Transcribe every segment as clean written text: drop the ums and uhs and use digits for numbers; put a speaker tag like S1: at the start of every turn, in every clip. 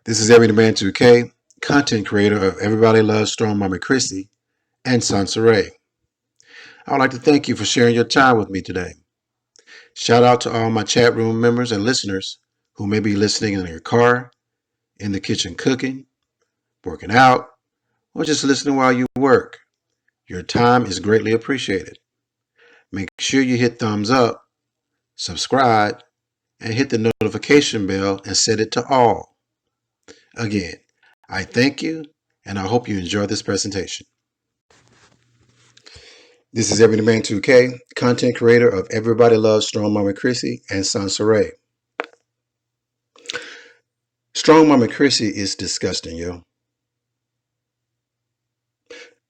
S1: This is Every Man 2K, content creator of Everybody Loves Strong Mama Chrissy and Sansaray. I would like to thank you for sharing your time with me today. Shout out to all my chat room members and listeners who may be listening in your car, in the kitchen cooking, working out, or just listening while you work. Your time is greatly appreciated. Make sure you hit thumbs up, subscribe, and hit the notification bell and set it to all. Again, I thank you, and I hope you enjoy this presentation. This is Every Man 2K, content creator of Everybody Loves Strong Mama Chrissy and Sansaray. Strong Mama Chrissy is disgusting, yo.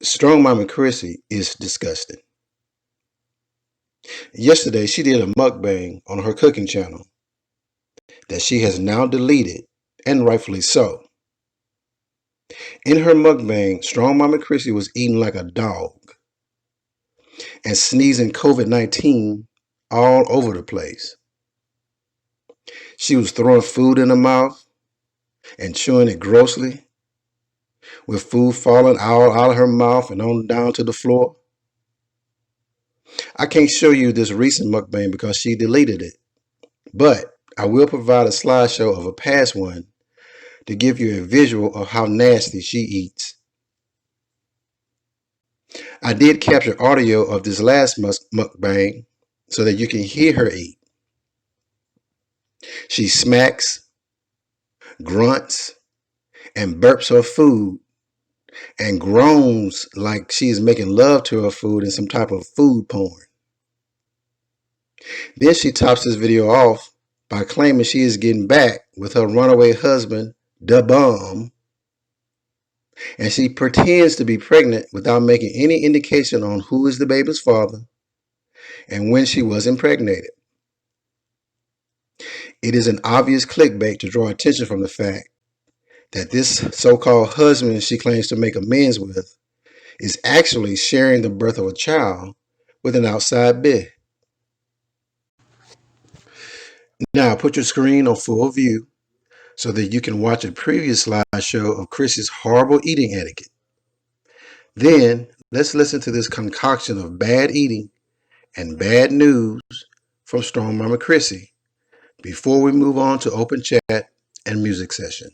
S1: Strong Mama Chrissy is disgusting. Yesterday, she did a mukbang on her cooking channel that she has now deleted, and rightfully so. In her mukbang, Strong Mama Chrissy was eating like a dog and sneezing COVID-19 all over the place. She was throwing food in her mouth and chewing it grossly, with food falling out of her mouth and on down to the floor. I can't show you this recent mukbang because she deleted it, but I will provide a slideshow of a past one to give you a visual of how nasty she eats. I did capture audio of this last mukbang so that you can hear her eat. She smacks, grunts, and burps her food and groans like she is making love to her food in some type of food porn. Then she tops this video off by claiming she is getting back with her runaway husband, Da Bum, and she pretends to be pregnant without making any indication on who is the baby's father and when she was impregnated. It is an obvious clickbait to draw attention from the fact that this so-called husband she claims to make amends with is actually sharing the birth of a child with an outside bitch. Now put your screen on full view so that you can watch a previous slideshow of Chrissy's horrible eating etiquette. Then let's listen to this concoction of bad eating and bad news from Strong Mama Chrissy before we move on to open chat and music session.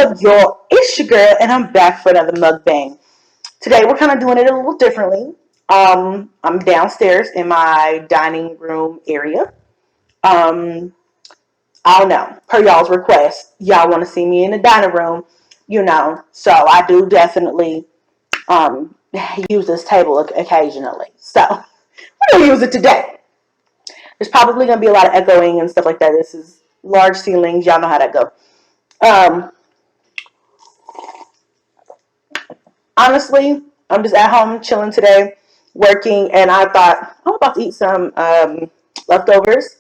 S2: up, y'all? It's your girl, and I'm back for another mukbang. Today, we're kind of doing it a little differently. I'm downstairs in my dining room area. Um, I don't know, per y'all's request, y'all want to see me in the dining room, so I do definitely use this table occasionally. So, we're going to use it today. There's probably going to be a lot of echoing and stuff like that. This is large ceilings. Y'all know how that go. Um, Honestly, I'm just at home chilling today, working, and I thought I'm about to eat some leftovers.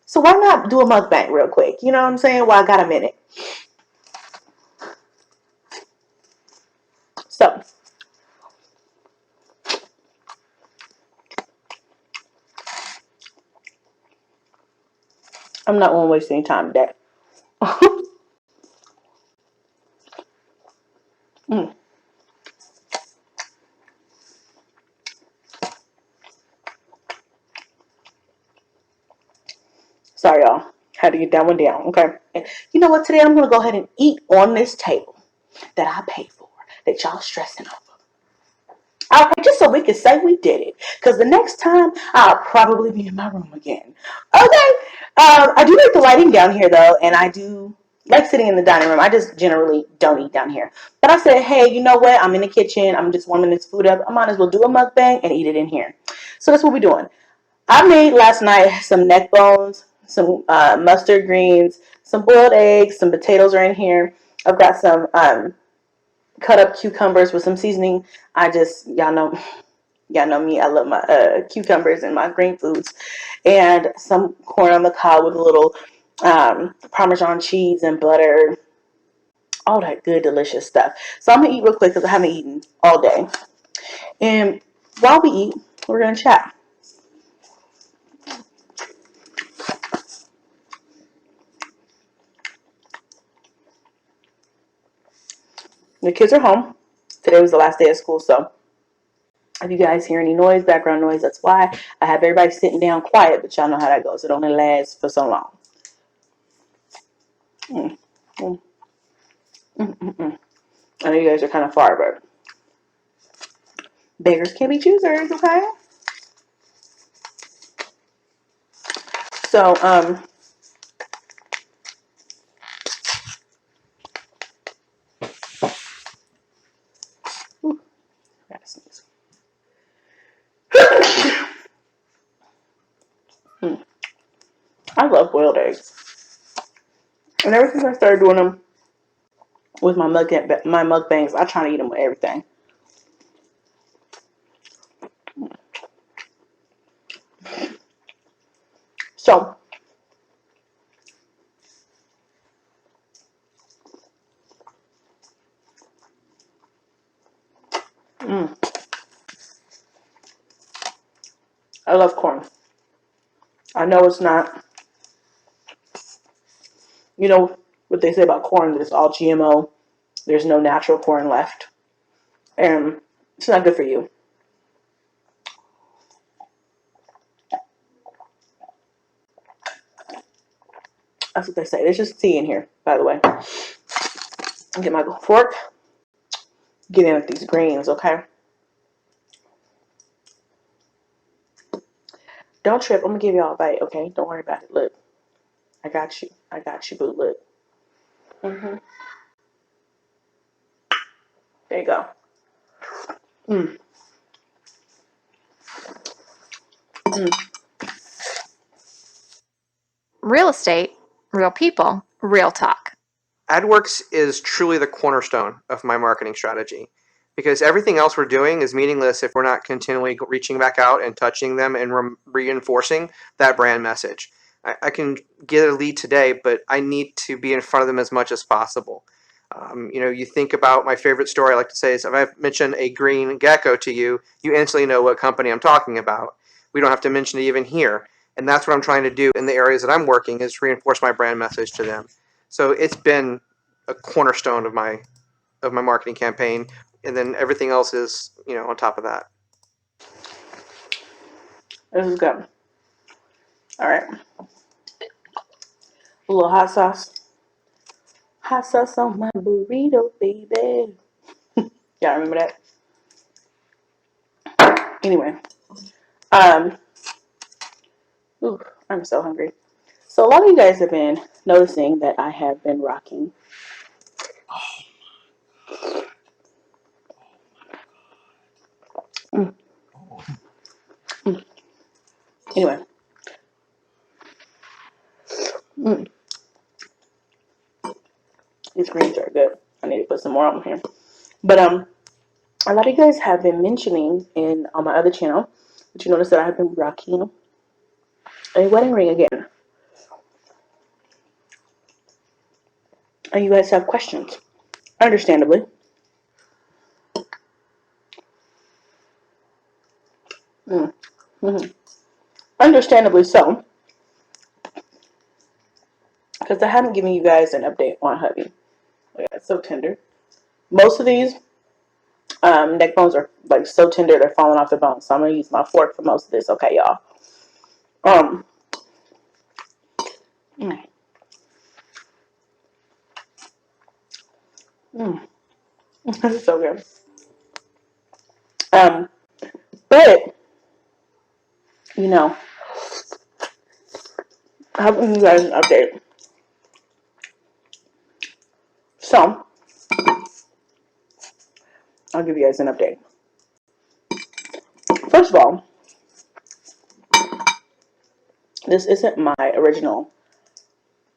S2: So why not do a mukbang real quick? You know what I'm saying? Well, I got a minute. So I'm not going to waste any time today. mm. Sorry, y'all. Had to get that one down. Okay. And you know what? Today I'm going to go ahead and eat on this table that I paid for, that y'all stressing over. All right, just so we can say we did it. Because the next time, I'll probably be in my room again. Okay. I do like the lighting down here, though, and I do like sitting in the dining room. I just generally don't eat down here. But I said, hey, you know what? I'm in the kitchen. I'm just warming this food up. I might as well do a mukbang and eat it in here. So that's what we're doing. I made last night some neck bones, some mustard greens, some boiled eggs, some potatoes are in here. I've got some cut up cucumbers with some seasoning. Y'all know me. I love my cucumbers and my green foods, and some corn on the cob with a little Parmesan cheese and butter. All that good, delicious stuff. So I'm gonna eat real quick because I haven't eaten all day. And while we eat, we're gonna chat. The kids are home. Today was the last day of school, so if you guys hear any noise, background noise, that's why. I have everybody sitting down quiet, but y'all know how that goes. It only lasts for so long. Mm, mm, mm. I know you guys are kind of far, but beggars can't be choosers, okay? So, ooh, I gotta sneeze. I love boiled eggs, and ever since I started doing them with my mukbangs, I try to eat them with everything. So, mm, I love corn. I know it's not, you know what they say about corn, that it's all GMO. There's no natural corn left, and it's not good for you. That's what they say. There's just tea in here, by the way. Get my fork. Get in with these greens, okay? Don't trip. I'm gonna give y'all a bite, okay? Don't worry about it. Look, I got you. I got you, boo. Look. Mm-hmm. There you go. Mm. Mm.
S3: Real estate, real people, real talk.
S4: AdWorks is truly the cornerstone of my marketing strategy because everything else we're doing is meaningless if we're not continually reaching back out and touching them and reinforcing that brand message. I can get a lead today, but I need to be in front of them as much as possible. You think about my favorite story I like to say is if I mention a green gecko to you, you instantly know what company I'm talking about. We don't have to mention it even here. And that's what I'm trying to do in the areas that I'm working is reinforce my brand message to them. So it's been a cornerstone of my marketing campaign, and then everything else is on top of that.
S2: This is good. All right. A little hot sauce. Hot sauce on my burrito, baby. Y'all remember that? Anyway, um, ooh, I'm so hungry. So a lot of you guys have been noticing that I have been rocking. Mm, mm. Anyway, mm, these greens are good. I need to put some more on here. But a lot of you guys have been mentioning on my other channel, but you notice that I have been rocking a wedding ring again. And you guys have questions, understandably. Mm, mm, understandably so, because I haven't given you guys an update on hubby. Oh, yeah, it's so tender. Most of these neck bones are like so tender they're falling off the bone. So I'm gonna use my fork for most of this. Okay, y'all. Um. Mm, mm, this is so good. Um. But you know, I'll give you guys an update. So I'll give you guys an update. First of all, this isn't my original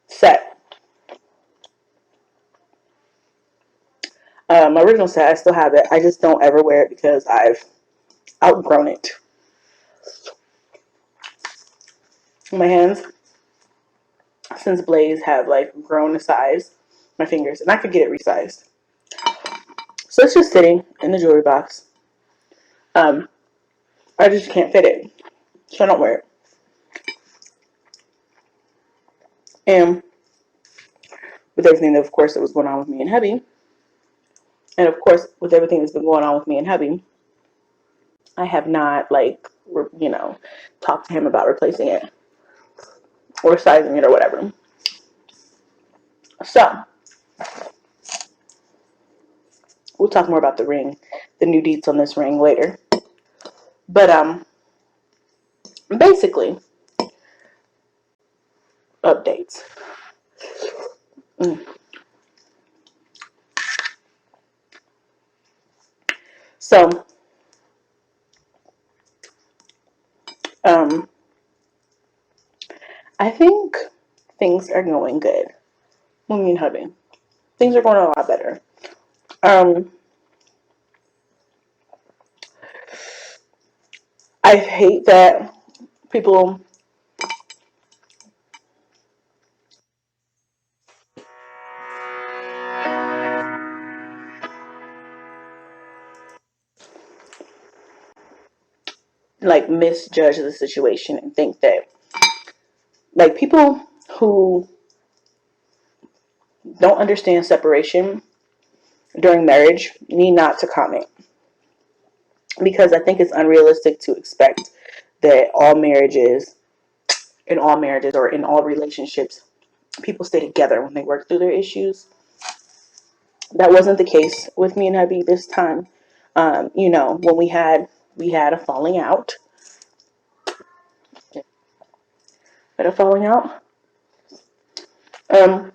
S2: set. My original set, I still have it. I just don't ever wear it because I've outgrown it. My hands, since Blaze, have like grown in size. My fingers, and I could get it resized. So it's just sitting in the jewelry box. I just can't fit it, so I don't wear it. And with everything that, of course, that was going on with me and hubby, and of course, with everything that's been going on with me and hubby, I have not, like, talked to him about replacing it or sizing it or whatever. So we'll talk more about the ring, the new deets on this ring later. But basically, updates. Mm. So I think things are going good with me and hubby. Things are going a lot better. I hate that people like misjudge the situation and think that like people who don't understand separation during marriage need not to comment, because I think it's unrealistic to expect that in all marriages or in all relationships, people stay together when they work through their issues. That wasn't the case with me and hubby this time. When we had a falling out. Had a falling out. Um,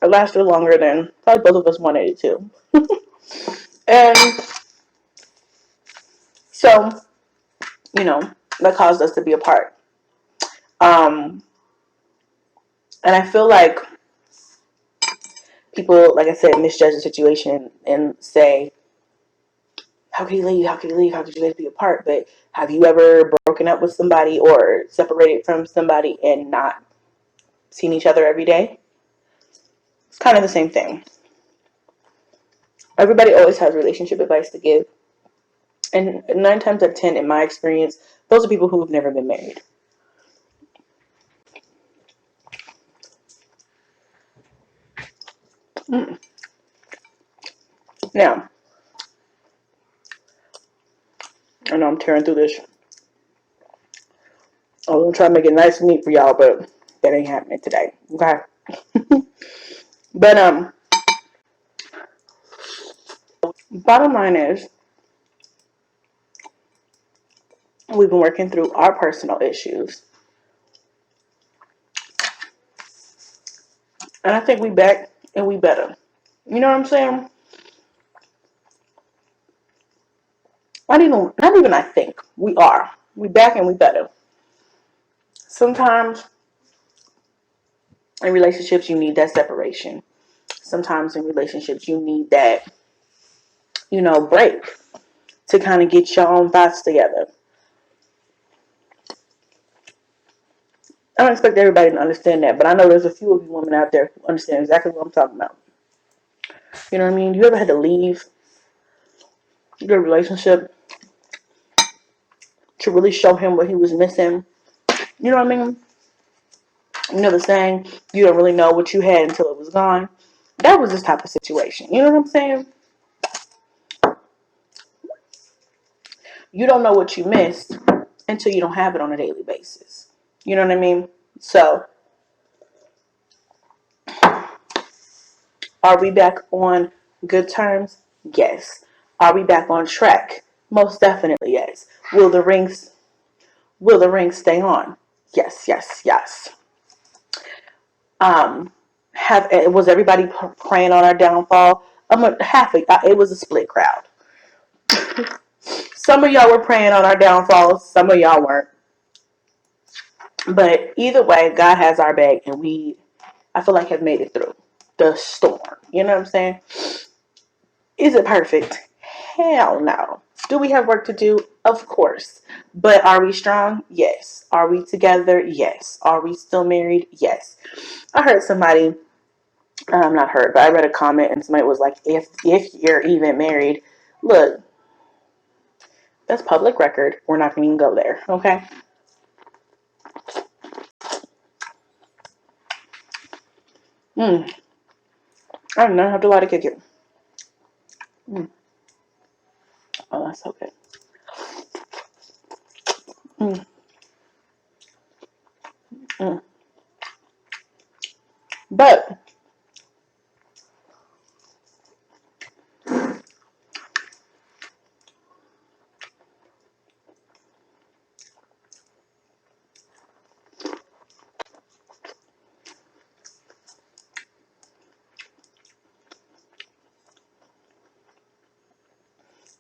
S2: it lasted longer than probably both of us wanted it to. And so, that caused us to be apart. Um, and I feel like people, like I said, misjudge the situation and say, how could you leave? How could you leave? How could you guys be apart? But have you ever broken up with somebody or separated from somebody and not seen each other every day? It's kind of the same thing. Everybody always has relationship advice to give. And 9 times out of 10, in my experience, those are people who have never been married. Mm. Now, I know I'm tearing through this. I'm going to try to make it nice and neat for y'all, but that ain't happening today. Okay? But bottom line is, we've been working through our personal issues, and I think we back and we better. You know what I'm saying? Not even I think. We are. We back and we better. Sometimes in relationships you need that separation. Sometimes in relationships you need that, break to kind of get your own thoughts together. I don't expect everybody to understand that, but I know there's a few of you women out there who understand exactly what I'm talking about. You know what I mean? You ever had to leave your relationship to really show him what he was missing? You know what I mean? You know the saying, you don't really know what you had until it was gone. That was this type of situation. You know what I'm saying? You don't know what you missed until you don't have it on a daily basis. You know what I mean? So, are we back on good terms? Yes. Are we back on track? Most definitely yes. Will the rings stay on? Yes, yes, yes. Was everybody praying on our downfall? It was a split crowd. Some of y'all were praying on our downfalls, some of y'all weren't. But either way, God has our back, and I feel like, have made it through the storm. You know what I'm saying? Is it perfect? Hell no. Do we have work to do? Of course. But are we strong? Yes. Are we together? Yes. Are we still married? Yes. I heard somebody, not heard, but I read a comment and somebody was like, if you're even married, look, that's public record. We're not going to even go there. Okay? I do not have to lie to kick it. Oh, that's so good. But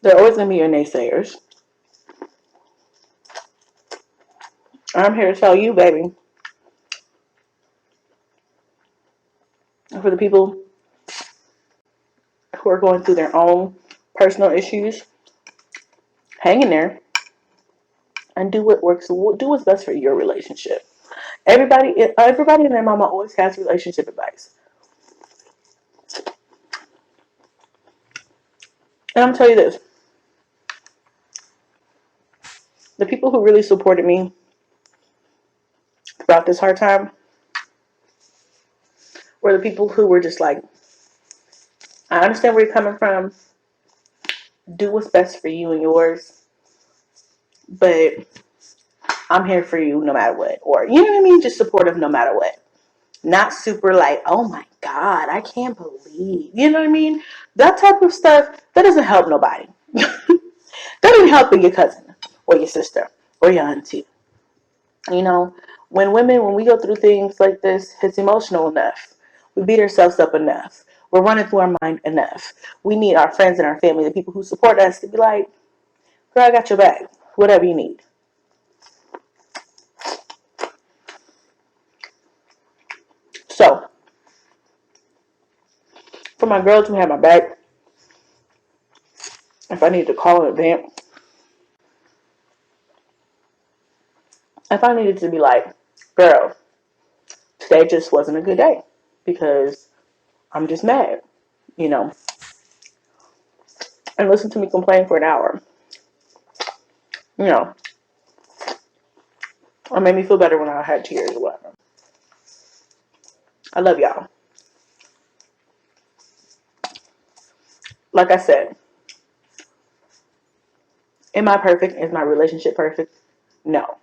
S2: there are always going to be your naysayers. I'm here to tell you, baby, for the people who are going through their own personal issues, hang in there and do what works. Do what's best for your relationship. Everybody and their mama always has relationship advice. And I'm telling you this. The people who really supported me throughout this hard time were the people who were just like, I understand where you're coming from. Do what's best for you and yours. But I'm here for you no matter what. Or, you know what I mean? Just supportive no matter what. Not super like, oh my God, I can't believe. You know what I mean? That type of stuff, that doesn't help nobody. That ain't helping your cousin or your sister or your auntie. You know, when we go through things like this, it's emotional enough. We beat ourselves up enough. We're running through our mind enough. We need our friends and our family, the people who support us, to be like, girl, I got your back. Whatever you need. So, for my girls who have my back, if I need to call in advance, if I needed to be like, girl, today just wasn't a good day because I'm just mad, you know, and listen to me complain for an hour, you know, or made me feel better when I had tears or whatever. I love y'all. Like I said, am I perfect? Is my relationship perfect? No.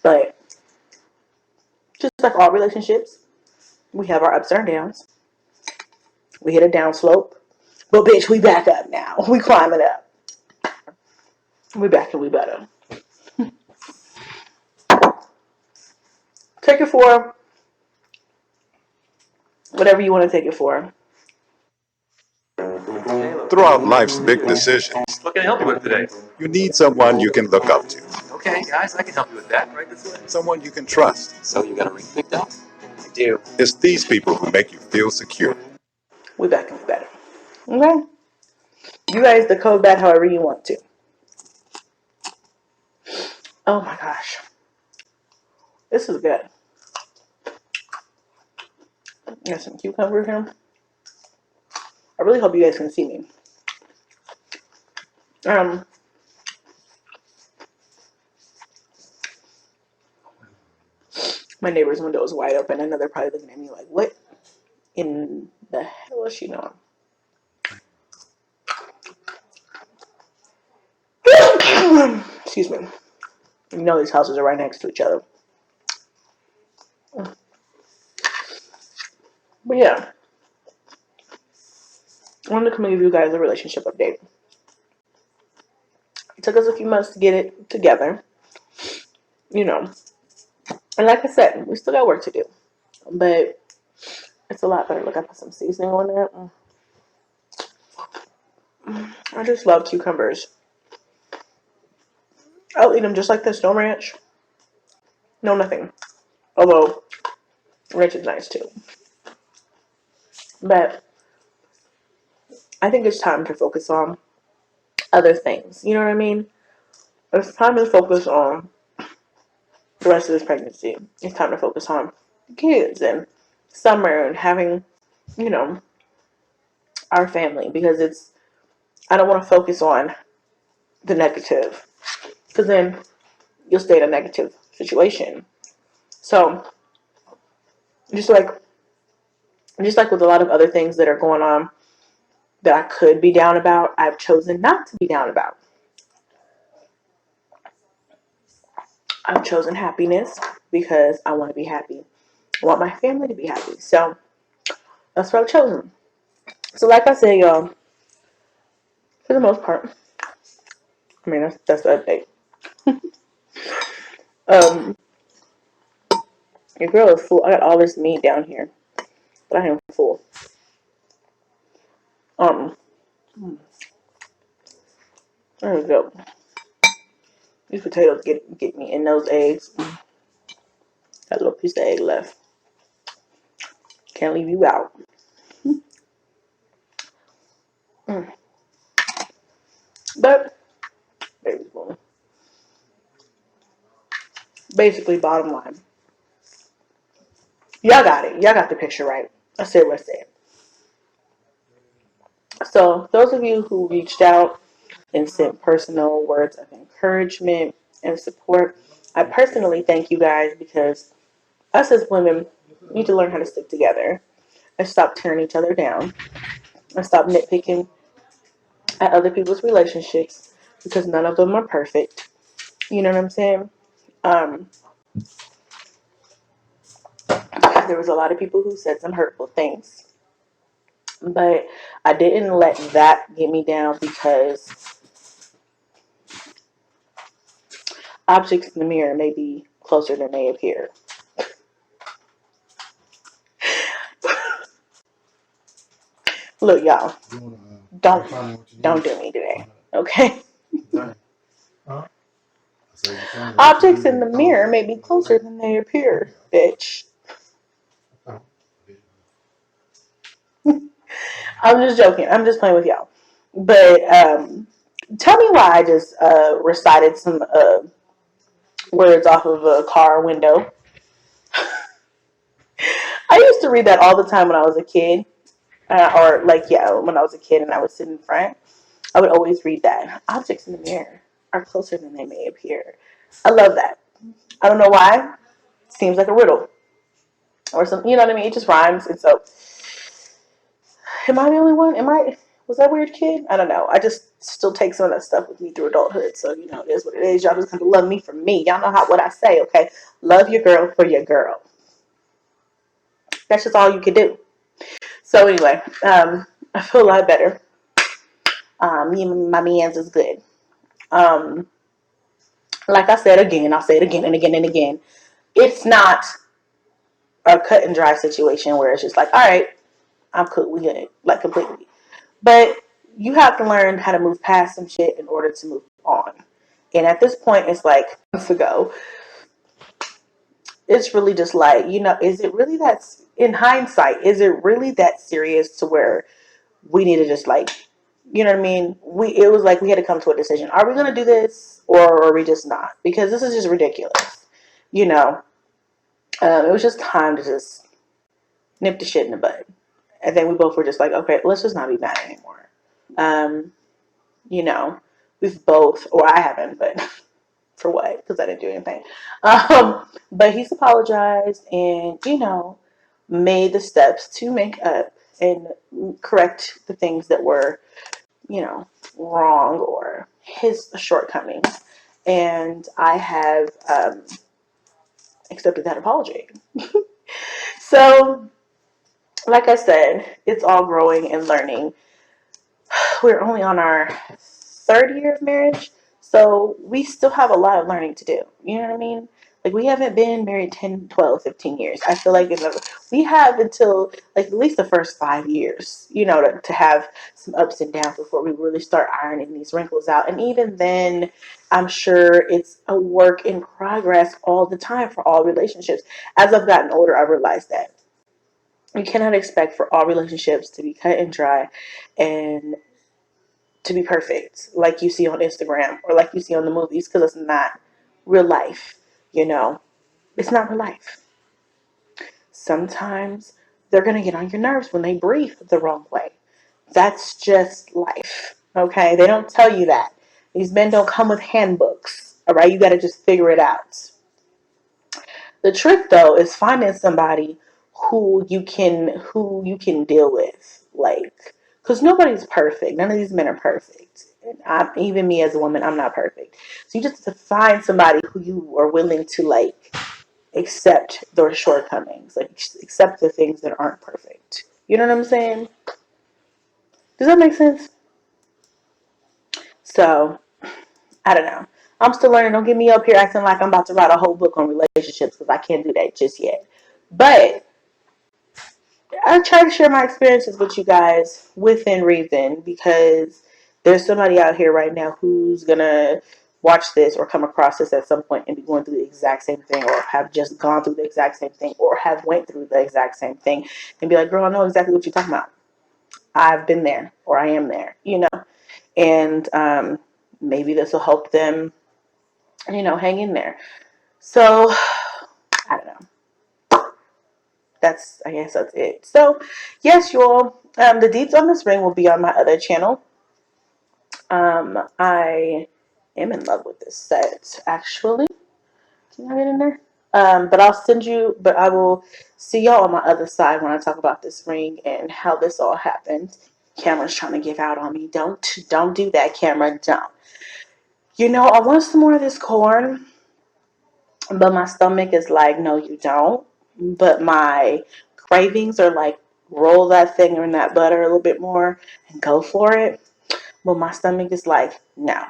S2: But just like all relationships, We have our ups and our downs. We hit a down slope. But bitch, we back up now. We climbing up. We back and we better. Take it for whatever you want to take it for.
S5: Throughout life's big decisions,
S6: What can I help you with today?
S5: you need someone you can look up to,
S6: Okay, guys, I can help you with that. Right this way.
S5: someone you can trust.
S6: So you got a ring picked up? I do.
S5: It's these people who make you feel secure.
S2: We back and we better. Okay? You guys decode that however you want to. Oh my gosh. This is good. Got some cucumber here. I really hope you guys can see me. My neighbor's window is wide open. I know they're probably looking at me like, what in the hell is she doing? Excuse me. You know these houses are right next to each other. But yeah. I wanted to come and give you guys a relationship update. It took us a few months to get it together. You know. And like I said, we still got work to do. But it's a lot better. Look, I put some seasoning on that. I just love cucumbers. I'll eat them just like this. No ranch. No nothing. Although, ranch is nice too. But I think it's time to focus on other things. You know what I mean? It's time to focus on the rest of this pregnancy. It's time to focus on kids and summer and having, you know, our family. Because I don't want to focus on the negative. Because then you'll stay in a negative situation. So, just like with a lot of other things that are going on that I could be down about, I've chosen not to be down about. I've chosen happiness because I want to be happy. I want my family to be happy. So, that's what I've chosen. So, like I said, y'all, for the most part, I mean, that's the update. Your girl is full. I got all this meat down here, but I am full. There we go. These potatoes get me in those eggs. Got a little piece of egg left. Can't leave you out. But basically, bottom line, y'all got it. Y'all got the picture right. I said what I said. So those of you who reached out and sent personal words of encouragement and support, I personally thank you guys, because us as women need to learn how to stick together and stop tearing each other down and stop nitpicking at other people's relationships, because none of them are perfect. You know what I'm saying? There was a lot of people who said some hurtful things, but I didn't let that get me down, because objects in the mirror may be closer than they appear. Look, y'all, don't do me today, okay? Objects in the mirror may be closer than they appear, bitch. I'm just joking. I'm just playing with y'all. But tell me why I just recited some words off of a car window. I used to read that all the time when I was a kid. When I was a kid and I would sit in front, I would always read that. Objects in the mirror are closer than they may appear. I love that. I don't know why. Seems like a riddle. Or something, you know what I mean? It just rhymes. And so, am I the only one? Was that a weird kid? I don't know. I just still take some of that stuff with me through adulthood. So, you know, it is what it is. Y'all just have to love me for me. Y'all know what I say, okay? Love your girl for your girl. That's just all you can do. So anyway, I feel a lot better. Me and my man's is good. Like I said again, I'll say it again and again and again. It's not a cut and dry situation where it's just like, all right, I'm cool, we good, like completely. But you have to learn how to move past some shit in order to move on. And at this point, it's like months ago. It's really just like, is it really that, in hindsight, is it really that serious to where we need to just like, you know what I mean? It was like we had to come to a decision. Are we going to do this or are we just not? Because this is just ridiculous. It was just time to just nip the shit in the bud. And then we both were just like, okay, let's just not be mad anymore. You know, we've both, or I haven't, but for what? Because I didn't do anything. But he's apologized and, made the steps to make up and correct the things that were, wrong or his shortcomings. And I have accepted that apology. So, like I said, it's all growing and learning. We're only on our third year of marriage, so we still have a lot of learning to do. You know what I mean? Like, we haven't been married 10, 12, 15 years. I feel like we have until, like, at least the first 5 years, to have some ups and downs before we really start ironing these wrinkles out. And even then, I'm sure it's a work in progress all the time for all relationships. As I've gotten older, I realized that you cannot expect for all relationships to be cut and dry and to be perfect like you see on Instagram or like you see on the movies, because it's not real life. It's not real life. Sometimes they're going to get on your nerves when they breathe the wrong way. That's just life. Okay, they don't tell you that. These men don't come with handbooks. All right, you got to just figure it out. The trick, though, is finding somebody who you can deal with, like, because nobody's perfect. None of these men are perfect. And even me as a woman, I'm not perfect. So you just have to find somebody who you are willing to, like, accept their shortcomings, like accept the things that aren't perfect. You know what I'm saying? Does that make sense? So I don't know. I'm still learning. Don't get me up here acting like I'm about to write a whole book on relationships, because I can't do that just yet. But I try to share my experiences with you guys within reason, because there's somebody out here right now who's going to watch this or come across this at some point and be going through the exact same thing, or have just gone through the exact same thing, or have went through the exact same thing and be like, girl, I know exactly what you're talking about. I've been there, or I am there, and maybe this will help them, hang in there. So, I don't know. I guess that's it. So, yes, you all, the deets on this ring will be on my other channel. I am in love with this set, actually. Can I get in there? But I will see y'all on my other side when I talk about this ring and how this all happened. Camera's trying to give out on me. Don't do that, camera. Don't. I want some more of this corn, but my stomach is like, no, you don't. But my cravings are like, roll that thing in that butter a little bit more and go for it. But my stomach is like, no.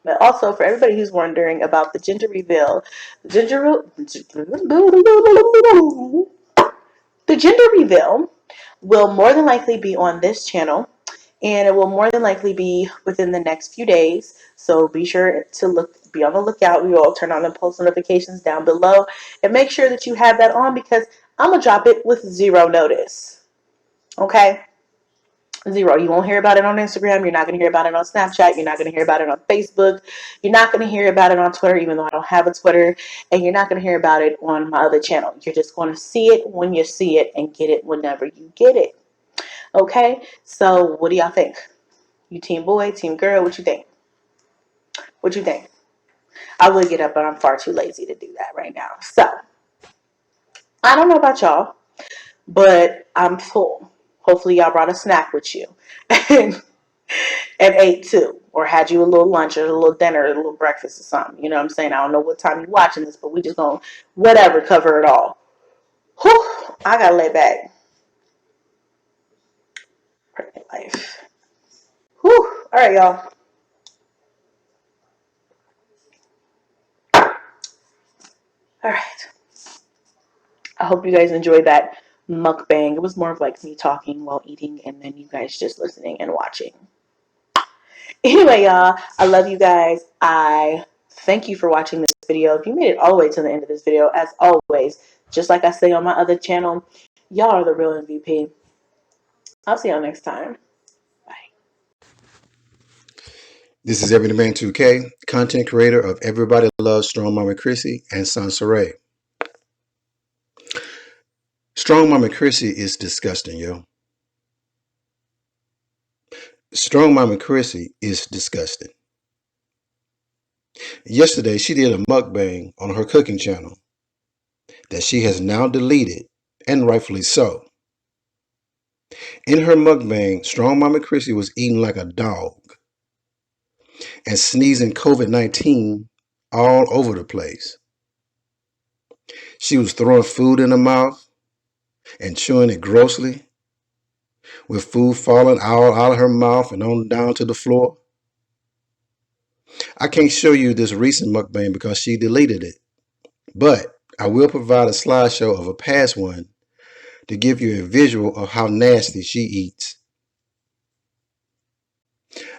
S2: But also, for everybody who's wondering about the gender reveal, the gender reveal will more than likely be on this channel, and it will more than likely be within the next few days. So be sure to be on the lookout. We will turn on the post notifications down below, and make sure that you have that on, because I'm gonna drop it with zero notice. Okay? Zero. You won't hear about it on Instagram. You're not going to hear about it on Snapchat. You're not going to hear about it on Facebook. You're not going to hear about it on Twitter, even though I don't have a Twitter. And you're not going to hear about it on my other channel. You're just going to see it when you see it and get it whenever you get it. Okay? So what do y'all think? You team boy, team girl, what you think? What you think? I would get up, but I'm far too lazy to do that right now. So, I don't know about y'all, but I'm full. Hopefully y'all brought a snack with you. And ate too, or had you a little lunch or a little dinner or a little breakfast or something. You know what I'm saying? I don't know what time you're watching this, but we just gonna whatever cover it all. Whew. I gotta lay back. Pregnant life. Whew. All right, y'all. All right. I hope you guys enjoyed that mukbang. It was more of like me talking while eating and then you guys just listening and watching. Anyway, y'all, I love you guys. I thank you for watching this video. If you made it all the way to the end of this video, as always, just like I say on my other channel, y'all are the real MVP. I'll see y'all next time. Bye.
S1: This is Everyday Man 2K, content creator of Everybody Loves Strong Mama Chrissy and Sansa Ray. Strong Mama Chrissy is disgusting, yo. Strong Mama Chrissy is disgusting. Yesterday, she did a mukbang on her cooking channel that she has now deleted, and rightfully so. In her mukbang, Strong Mama Chrissy was eating like a dog and sneezing COVID-19 all over the place. She was throwing food in her mouth and chewing it grossly, with food falling out of her mouth and on down to the floor. I can't show you this recent mukbang because she deleted it, but I will provide a slideshow of a past one to give you a visual of how nasty she eats.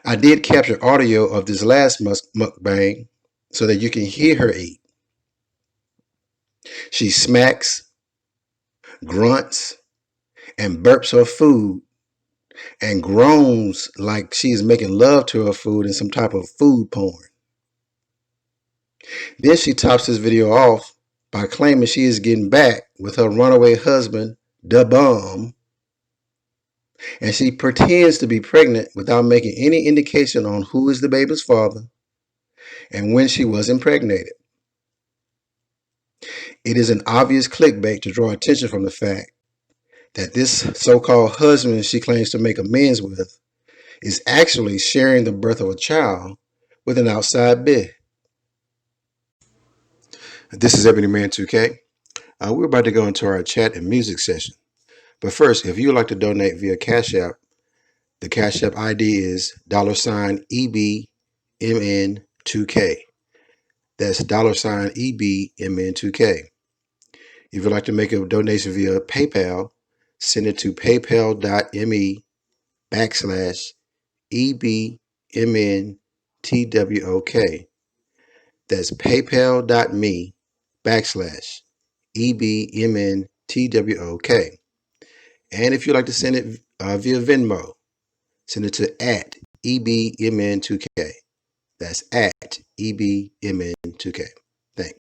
S1: I did capture audio of this last mukbang so that you can hear her eat. She smacks, grunts, and burps her food and groans like she is making love to her food in some type of food porn. Then she tops this video off by claiming she is getting back with her runaway husband, Da Bum, and she pretends to be pregnant without making any indication on who is the baby's father and when she was impregnated. It is an obvious clickbait to draw attention from the fact that this so-called husband she claims to make amends with is actually sharing the birth of a child with an outside bid. This is Everyday Man 2K. We're about to go into our chat and music session. But first, if you would like to donate via Cash App, the Cash App ID is $EBMN2K. That's $EBMN2K. If you'd like to make a donation via PayPal, send it to paypal.me/EBMNTWOK. That's paypal.me/EBMNTWOK. And if you'd like to send it via Venmo, send it to @EBMN2K. That's @EBMN2K. Thanks.